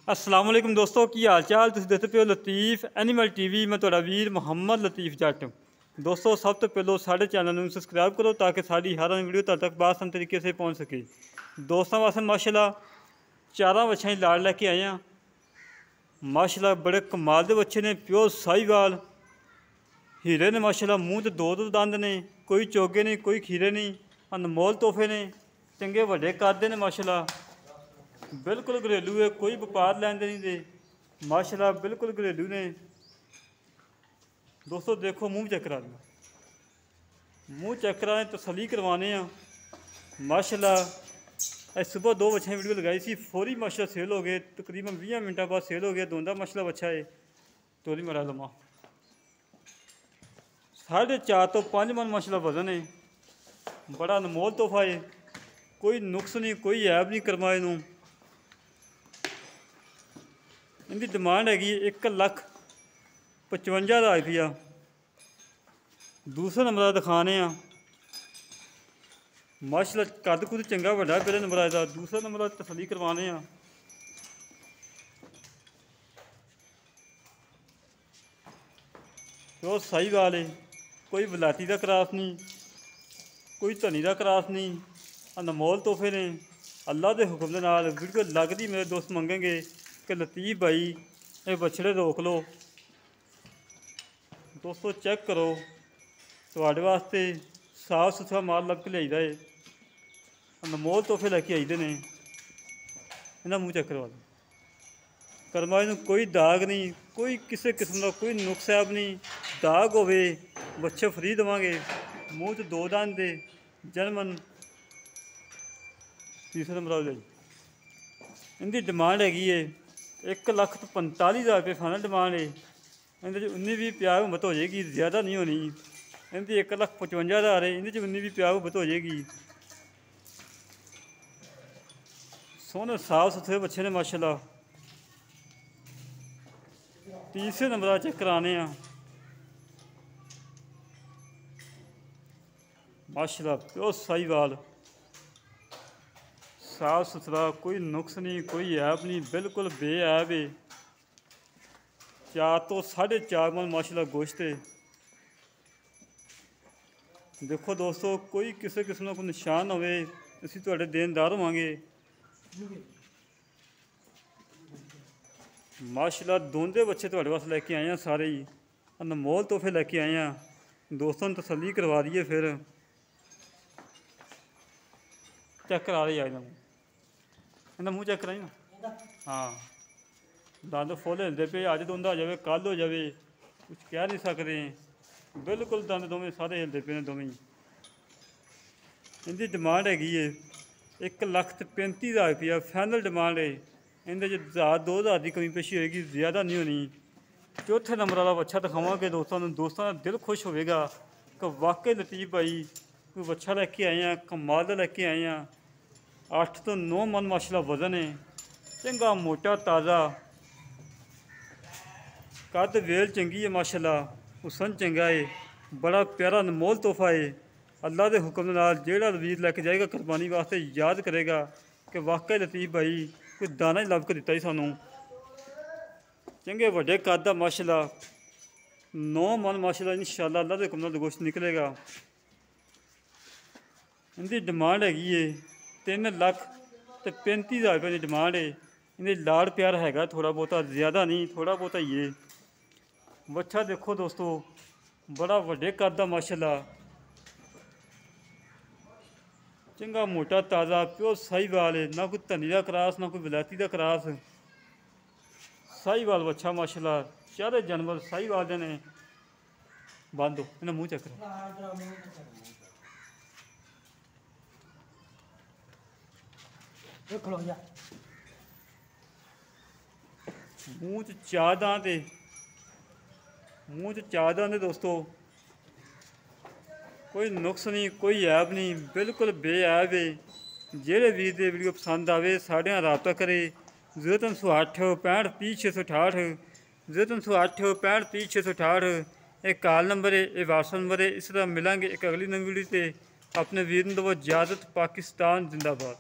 अस्सलाम वालेकुम दोस्तों की हाल चाल तुम देखते पे हो लतीफ़ एनिमल टीवी मैं तुहाड़ा वीर मुहम्मद लतीफ़ जट। दोस्तों सब तो पहलो साढ़े चैनल में सबसक्राइब करो ताकि साड़ी हर वीडियो तुहाडे तक बासान तरीके से पहुँच सके। दोस्तों वास्ते माशाल्लाह चारा बच्चा लाड़ लैके आए हैं। माशाल्लाह बड़े कमाल के बच्चे ने, प्योर साहीवाल हीरे ने। माशाल्लाह मूँह तो दो दंद ने, कोई चोगे नहीं कोई खीरे नहीं, अनमोल तोहफे ने, चंगे वड्डे कद ने। माशाल्लाह बिल्कुल घरेलू है, कोई व्यापार लैंदे नहीं दे। माशाल्लाह बिल्कुल घरेलू ने। दोस्तों देखो मूँह चेक करा देना, मूँह चेक कराने तसली करवाने हैं। माशाल्लाह सुबह 2 बच्चे वीडियो लगाई सी, फौरी माशाल्लाह सेल हो गए। तकरीबन 20 मिनटा बाद सेल हो गया। दोंदा माशाल्लाह बच्चा है तोरी मरा लमा 4.5 तो 5 मन माशाल्लाह वजन है। बड़ा अनमोल तोहफा है, कोई नुक्स नहीं कोई ऐब नहीं करवाए नूं। इनकी डिमांड हैगी 1,55,000 रुपया। दूसरे नंबर दिखाने हैं। माशाल्लाह कद कुद चंगा वड्डा पहले नंबर का। दूसरा नंबर तसली करवाने हैं। तो साहीवाल है, कोई वलायती का क्रॉस नहीं कोई धनी का क्रॉस नहीं। अनमोल तोहफे ने। अल्लाह के हुक्म के नाल वीडियो लगती मेरे दोस्त मंगेंगे कि लतीफ़ भाई ये बछड़े रोक लो। दोस्तों चेक करो, तुहाडे वास्ते साफ सुथरा माल लभ के लियाईदा है। अनमोल तोहफे लैके आईदे ने। इन्हां मूँह चेक करवा दो, करमाई नूं कोई दाग नहीं, कोई किसी किस्म का कोई नुक्स ऐब नहीं। दाग होवे बच्चे फ्री देवांगे। मूँह च 2 दंद दे, जर्मन। तीसरे नंबर जी इनकी डिमांड हैगी है 1,45,000 रुपये फाइनल डिमांड है। इनके 19-20 प्यार हिम्मत हो जाएगी, ज़्यादा नहीं होनी। इनकी 1,55,000 है, इनके 19-20 प्यार हिम्मत हो जाएगी। सोने साफ सुथरे बच्चे ने माशाल्लाह। तीसरे नंबर चेक कराने हैं। माशाल्लाह प्योर साहीवाल, साफ सुथरा, कोई नुक्स नहीं कोई ऐब नहीं, बिल्कुल बेऐब है। 4 तो 4.5 मन माशाल्लाह गोश्त है। देखो दोस्तों कोई किसी किस्म का कोई निशान ना होवे, असीं तुहाडे देनदार होवांगे। माशाल्लाह दोंदे बच्चे तुहाडे वास्ते लैके आए हैं सारे ही। अनमोल तोहफे लैके आए हैं। दोस्तों ने तसल्ली करवा दी है। फिर चेक करा रही है इन्हें मूँह चेक कराई ना। हाँ दंद फुल हिलते पे, अज दोंदा हो जाए कल हो जाए कुछ कह नहीं सकते। बिल्कुल दंद दोवें सारे हिलते पे ने दोवें। इनकी डिमांड हैगी है 1,35,000 रुपया फाइनल डिमांड है। इनके 1,000-2,000 की कमी पेशी होएगी, ज़्यादा नहीं होनी। चौथे नंबर वाला बच्चा दिखावांगे दोस्तों का दिल खुश होएगा कि वाकई लतीफ़ भाई कोई बच्चा लैके आए हैं, कमाल का लैके आए हैं। 8 तो 9 मन माशाल्लाह वजन है, चंगा मोटा ताज़ा, कद वेल चंगी है माशाल्लाह, हुसन चंगा है। बड़ा प्यारा अनमोल तोहफा है। अल्लाह के हुक्म के नाल जेड़ा वीर लैके जाएगा कुरबानी वास्ते याद करेगा कि वाकई लतीफ़ भाई कोई दाना ही लभ के दिता ही सानू। चंगे वड्डे कद दा माशाल्लाह 9 मन माशाल्लाह इंशाअल्लाह अल्लाह के हुक्म नाल गोश्त निकलेगा। इनकी डिमांड हैगी है 3,35,000 रुपये की डिमांड है। इन्हें लाड़ प्यार हैगा थोड़ा बहुता, ज़्यादा नहीं थोड़ा बहुता ही है। बच्चा देखो दोस्तों बड़ा वड्डे कद दा माशाल्लाह, चंगा मोटा ताज़ा प्योर साहीवाल है। ना कोई धनी का क्रॉस ना कोई वलायती का क्रॉस, साहीवाल बच्चा माशाल्लाह। चारे जानवर साहीवाल दे ने। बंद हो इन्हें मूँह चेक करो, मूँह च 4 दांत है, मूँह च 4 दांत है दोस्तों। कोई नुक्स नहीं कोई ऐब नहीं, बिल्कुल बेऐब है। जेड़े वीर दे वीडियो पसंद आवे साढ़े नाल राबता करे। 0308 65 30 668, 0308 65 30 668 एक कॉल नंबर है, ये व्हाट्सअप नंबर है। इस तरह मिलेंगे एक अगली नवी वीडियो से। अपने वीर नूं दवो इजाज़त। पाकिस्तान जिंदाबाद।